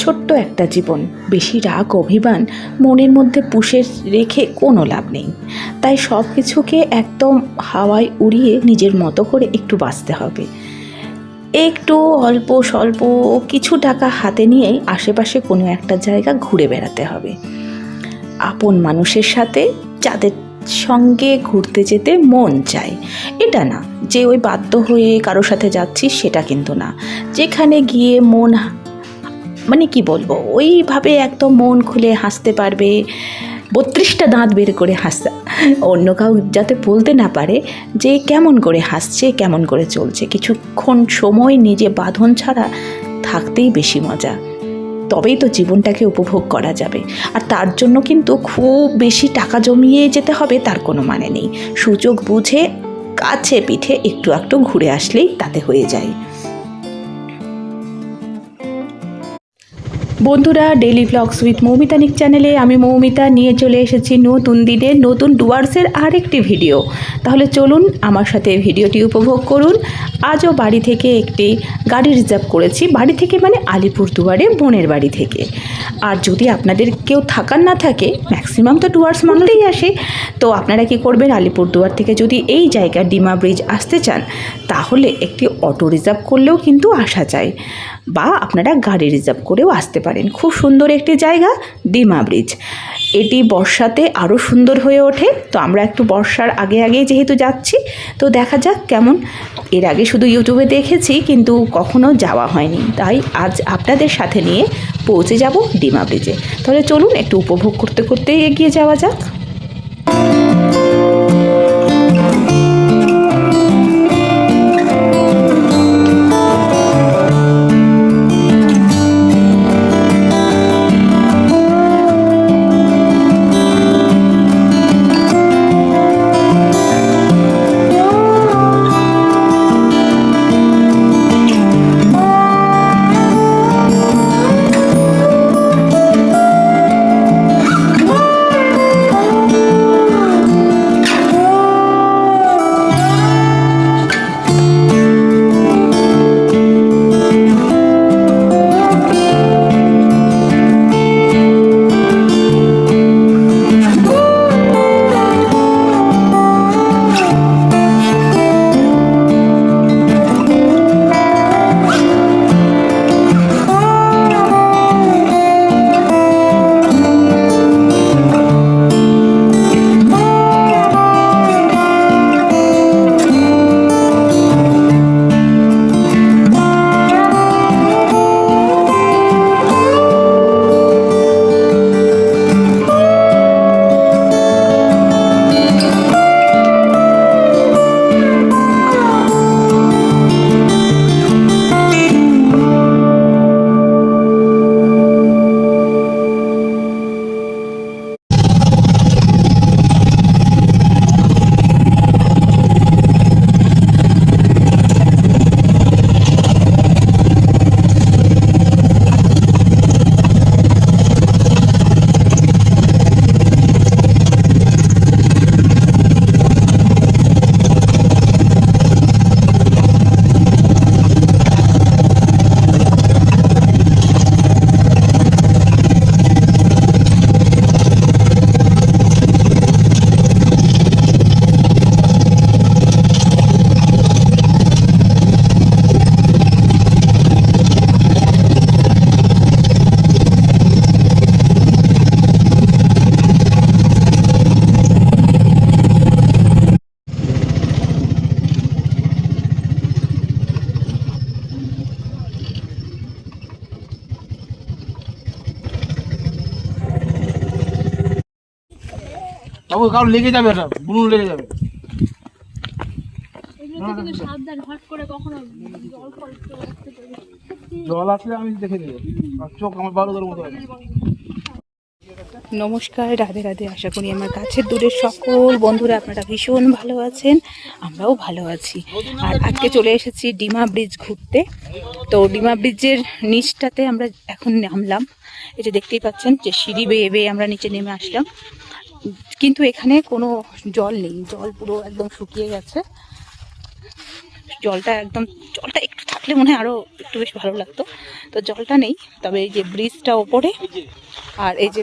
ছোট্ট একটা জীবন, বেশি রাগ অভিমান মনের মধ্যে পুষে রেখে কোনো লাভ নেই। তাই সব কিছুকে একদম হাওয়ায় উড়িয়ে নিজের মতো করে একটু বাঁচতে হবে। একটু অল্প স্বল্প কিছু টাকা হাতে নিয়েই আশেপাশে কোনো একটা জায়গা ঘুরে বেড়াতে হবে। আপন মানুষের সাথে, যাদের সঙ্গে ঘুরতে যেতে মন চায়। এটা না যে ওই বাধ্য হয়ে কারোর সাথে যাচ্ছি, সেটা কিন্তু না। যেখানে গিয়ে মন মানে কি বলবো, ওইভাবে একদম মন খুলে হাসতে পারবে, 32টা দাঁত বের করে হাসতে, অন্য কাউ যাতে বলতে না পারে যে কেমন করে হাসছে, কেমন করে চলছে। কিছুক্ষণ সময় নিজে বাঁধন ছাড়া থাকতেই বেশি মজা, তবেই তো জীবনটাকে উপভোগ করা যাবে। আর তার জন্য কিন্তু খুব বেশি টাকা জমিয়ে যেতে হবে তার কোনো মানে নেই। সুযোগ বুঝে কাছে পিঠে একটু একটু ঘুরে আসলেই তাতে হয়ে যায়। বন্ধুরা, ডেইলি ব্লগস উইথ মৌমিতানিক চ্যানেলে আমি মৌমিতা নিয়ে চলে এসেছি নতুন দিনের নতুন ডুয়ার্সের আরেকটি ভিডিও। তাহলে চলুন আমার সাথে ভিডিওটি উপভোগ করুন। আজও বাড়ি থেকে একটি গাড়ি রিজার্ভ করেছি, বাড়ি থেকে মানে আলিপুরদুয়ারে বোনের বাড়ি থেকে। আর যদি আপনাদের কেউ থাকার না থাকে, ম্যাক্সিমাম তো ডুয়ার্স মানুষই আসে, তো আপনারা কি করবেন, আলিপুরদুয়ার থেকে যদি এই জায়গা ডিমা ব্রিজ আসতে চান, তাহলে একটি অটো রিজার্ভ করলেও কিন্তু আসা যায়, বা আপনারা গাড়ি রিজার্ভ করেও আসতে পারেন। খুব সুন্দর একটি জায়গা ডিমা ব্রিজ। এটি বর্ষাতে আরও সুন্দর হয়ে ওঠে। তো আমরা একটু বর্ষার আগে আগে যেহেতু যাচ্ছি, তো দেখা যাক কেমন। এর আগে শুধু ইউটিউবে দেখেছি, কিন্তু কখনো যাওয়া হয়নি, তাই আজ আপনাদের সাথে নিয়ে পৌঁছে যাব ডিমা ব্রিজে। তাহলে চলুন একটু উপভোগ করতে করতে এগিয়ে যাওয়া যাক। বাবু কারো লেগে যাবে, এটা বুনুন লেগে যাবে। জল আসলে আমি দেখে দেবো, চোখ আমার বারোদের মতো আছে। নমস্কার, রাধে রাধে। আশা করি আমার কাছের দূরের সকল বন্ধুরা আপনারা ভীষণ ভালো আছেন, আমরাও ভালো আছি। আর আজকে চলে এসেছি ডিমা ব্রিজ ঘুরতে। তো ডিমা ব্রিজের নিচটাতে আমরা এখন নামলাম। এই যে দেখতেই পাচ্ছেন যে সিঁড়ি বেয়ে বেয়ে আমরা নিচে নেমে আসলাম, কিন্তু এখানে কোনো জল নেই, জল পুরো একদম শুকিয়ে গেছে। জলটা একটু থাকলে মনে হয় আরও একটু বেশ ভালো লাগতো। তো জলটা নেই, তবে এই যে ব্রিজটা ওপরে, আর এই যে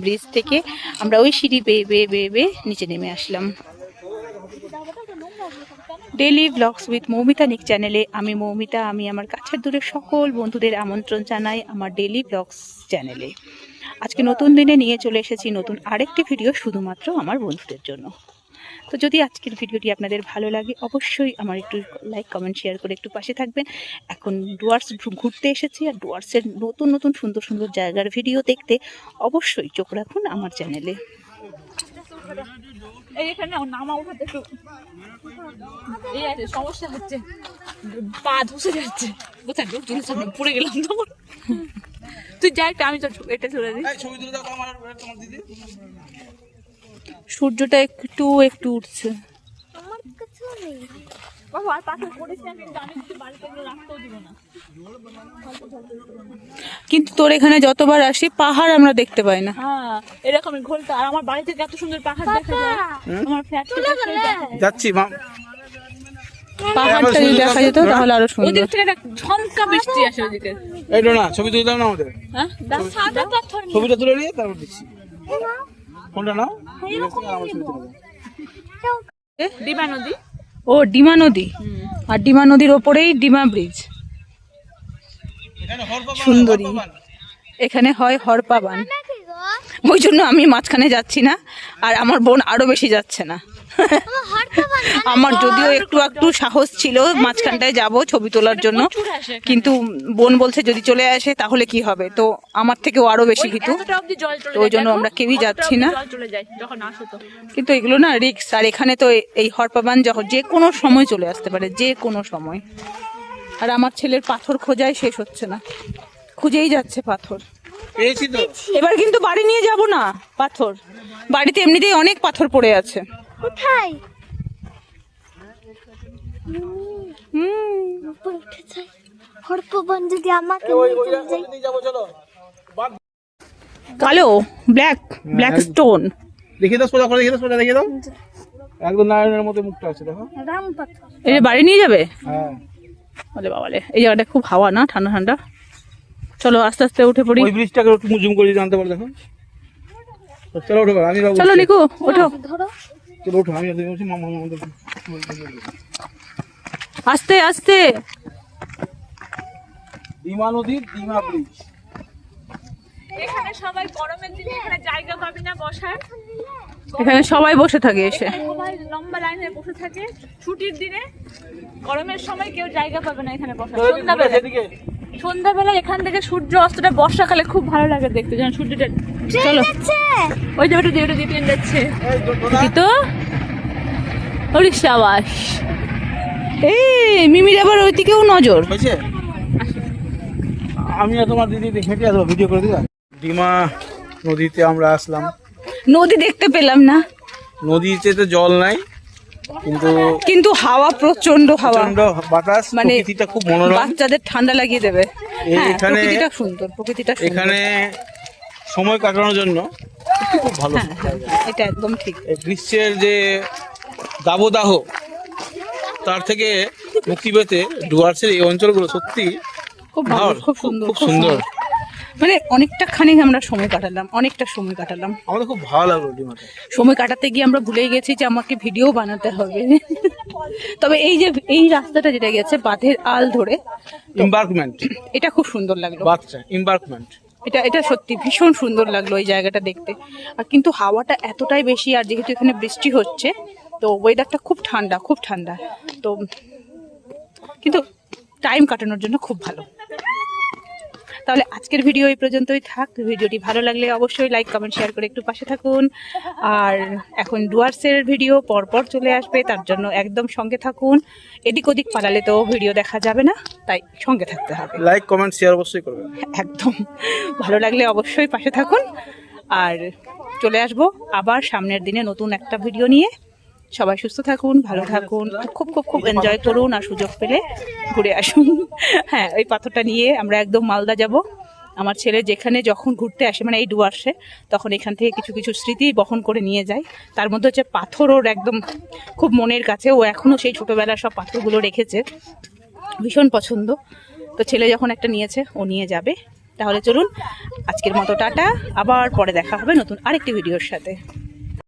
ব্রিজ থেকে আমরা ওই সিঁড়ি বেয়ে বেয়ে বেয়ে বেয়ে নিচে নেমে আসলাম। ডেইলি ব্লগস উইথ মৌমিতা নিক চ্যানেলে আমি মৌমিতা, আমি আমার কাছের দূরের সকল বন্ধুদের আমন্ত্রণ জানাই আমার ডেইলি ব্লগস চ্যানেলে। আজকে নতুন দিনে নিয়ে চলে এসেছি নতুন আরেকটি ভিডিও শুধুমাত্র আমার বন্ধুদের জন্য। তো যদি আজকের ভিডিওটি আপনাদের ভালো লাগে অবশ্যই আমার একটু লাইক কমেন্ট শেয়ার করে একটু পাশে থাকবেন। এখন ডুয়ার্স ঘুরতে এসেছি, আর ডুয়ার্সের নতুন নতুন সুন্দর সুন্দর জায়গার ভিডিও দেখতে অবশ্যই চোখ রাখুন আমার চ্যানেলে। এইখানে নামা উঠাতে একটু এই আছে, সমস্যা হচ্ছে, পা ধসে যাচ্ছে। কোথায় জিনিস আমরা পড়ে গেলাম তখন। তুই যাই, আমি তো এটা চলে দিই। ছবি তুলে দাও আমার দিদি। সূর্যটা একটু একটু উঠছে। বাবা আর পাথর পড়েছে না, কিন্তু আমি কিছু বাড়িতে এগুলো রাখতেও দিব না। কিন্তু তোর এখানে যতবার আসি পাহাড় আমরা দেখতে পাই না। হ্যাঁ, এরকমই ঘোলটা। আর আমার বাড়ি থেকে এত সুন্দর পাহাড় দেখা যায়, আমার ফ্ল্যাট থেকে যাচ্ছি মা। পাহাড়টা যদি দেখা যেত তাহলে আরো সুন্দর। ওদিক থেকে একটা ঝমকা বৃষ্টি আসে ওদিকে। এই না ছবি তুলে দাও না আমাদের। হ্যাঁ, সাদা পাথর ছবিটা তুলে নিয়ে তারপর দিচ্ছি। কোনটা নাও? ডিমা নদী। ও ডিমা নদী, আর ডিমা নদীর ওপরেই ডিমা ব্রিজ। সুন্দরী, এখানে হয় হরপাবান, ওই জন্য আমি মাঝখানে যাচ্ছি না, আর আমার বোন আরো বেশি যাচ্ছে না। আমার যদিও একটু একটু সাহস ছিল মাঝখানটায় যাব ছবি তোলার জন্য, কিন্তু বোন বলছে যদি চলে আসে তাহলে কি হবে, তো আমার থেকেও আরো বেশি ভীতু, তো ওই জন্য আমরা কেউই যাচ্ছি না। কিন্তু এগুলো না রিস্ক, আর এখানে তো এই হরপাবান যখন যে কোনো সময় চলে আসতে পারে, যে কোনো সময়। আর আমার ছেলের পাথর খোঁজাই শেষ হচ্ছে না, খুঁজেই যাচ্ছে পাথর। পেয়েছি তো। এবার কিন্তু বাড়ি নিয়ে যাব না পাথর, বাড়িতে এমনিতেই অনেক পাথর পড়ে আছে। কোথায়? হরপাবান যদি আমাকে কালো ব্ল্যাক স্টোন দেখিয়ে দাও, সোজা করে দেখিয়ে দাও, সোজা দেখিয়ে দাও। একদম নারায়ণের মতো মুখটা আছে, দেখো। রাম পাথর। এই বাড়ি নিয়ে যাবে? হ্যাঁ। বলে বাবালে, এই জায়গাটা খুব হাওয়া না, ঠান্ডা ঠান্ডা। চলো আস্তে আস্তে উঠে পড়ি। ওই ব্রিজটাকে একটু জুম করে জানতে পারো, দেখো। চলো ওঠো, আমি বাবু। চলো নিকু ওঠো, ধরো। চলো ওঠো, আমি বলছি মামা আমাদের। আস্তে আস্তে। ডিমা নদীর ডিমা ব্রিজ। এখানে সবাই গরমের দিনে এখানে জায়গা পাবে না বসার, এখানে সবাই বসে থাকে এসে, সবাই লম্বা লাইনে বসে থাকে। ছুটির দিনে গরমের সময় কেউ জায়গা পাবে না এখানে বসার। সন্ধ্যাবেলা এখান থেকে সূর্য অস্তটা বর্ষাকালে খুব ভালো লাগে দেখতে, যখন সূর্যটা। চলো ওই যে ওটা দিয়ে ট্রেন যাচ্ছে তো সাবাস। এই মিমির আবার ওই দিকেও নজর। হয়েছে? আমি আর তোমার দিদি হেঁটে আসবো, ভিডিও করে দিবা। ডিমা নদীতে আমরা আসলাম। নদী দেখতে পেলাম না, নদীতে তো জল নাই, কিন্তু হাওয়া প্রচন্ড, হাওয়া প্রচন্ড বাতাস, মানে প্রকৃতিটা খুব মনোরম। বাচ্চাদের ঠান্ডা লাগিয়ে দেবে। হ্যাঁ, এখানে প্রকৃতিটা সুন্দর, প্রকৃতিটা সুন্দর। এখানে সময় কাটানোর জন্য খুব ভালো। এটা একদম ঠিক। এই গ্রীষ্মের যে দাবদাহ, তার থেকে মুক্তি পেতে ডুয়ার্সের এই অঞ্চলগুলো সত্যি খুব ভালো, খুব সুন্দর, খুব সুন্দর। মানে অনেকটা খানিক আমরা সময় কাটালাম, আমাদের খুব ভালো লাগলো ডিমাতে। সময় কাটাতে গিয়ে আমরা ভুলে গেছি যে আমাকে ভিডিও বানাতে হবে। তবে এই রাস্তাটা যেটা গেছে বাঁধের আল ধরে, এমবার্কমেন্ট, এটা খুব সুন্দর লাগলো। বাচ্চা এমবার্কমেন্ট, এটা সত্যি ভীষণ সুন্দর লাগলো এই জায়গাটা দেখতে। আর কিন্তু হাওয়াটা এতটাই বেশি, আর যেহেতু এখানে বৃষ্টি হচ্ছে তো ওয়েদারটা খুব ঠান্ডা, তো কিন্তু টাইম কাটানোর জন্য খুব ভালো। তাহলে আজকের ভিডিও এই পর্যন্তই থাক। ভিডিওটি ভালো লাগলে অবশ্যই লাইক কমেন্ট শেয়ার করে একটু পাশে থাকুন। আর এখন ডুয়ার্সের ভিডিও পরপর চলে আসবে, তার জন্য একদম সঙ্গে থাকুন। এদিক ওদিক পালালে তো ভিডিও দেখা যাবে না, তাই সঙ্গে থাকতে হবে। লাইক কমেন্ট শেয়ার অবশ্যই করবেন। একদম ভালো লাগলে অবশ্যই পাশে থাকুন। আর চলে আসবো আবার সামনের দিনে নতুন একটা ভিডিও নিয়ে। সবাই সুস্থ থাকুন, ভালো থাকুন, খুব খুব খুব এনজয় করুন, আর সুযোগ পেলে ঘুরে আসুন। হ্যাঁ, ওই পাথরটা নিয়ে আমরা একদম মালদা যাব, আমার ছেলে যেখানে যখন ঘুরতে আসে মানে এই ডুয়ার্সে, তখন এখান থেকে কিছু কিছু স্মৃতি বহন করে নিয়ে যায়। তার মধ্যে হচ্ছে পাথর ওর একদম খুব মনের কাছে, ও এখনও সেই ছোটোবেলার সব পাথরগুলো রেখেছে, ভীষণ পছন্দ। তো ছেলে যখন একটা নিয়েছে ও নিয়ে যাবে। তাহলে চলুন আজকের মতো টাটা, আবার পরে দেখা হবে নতুন আরেকটি ভিডিওর সাথে।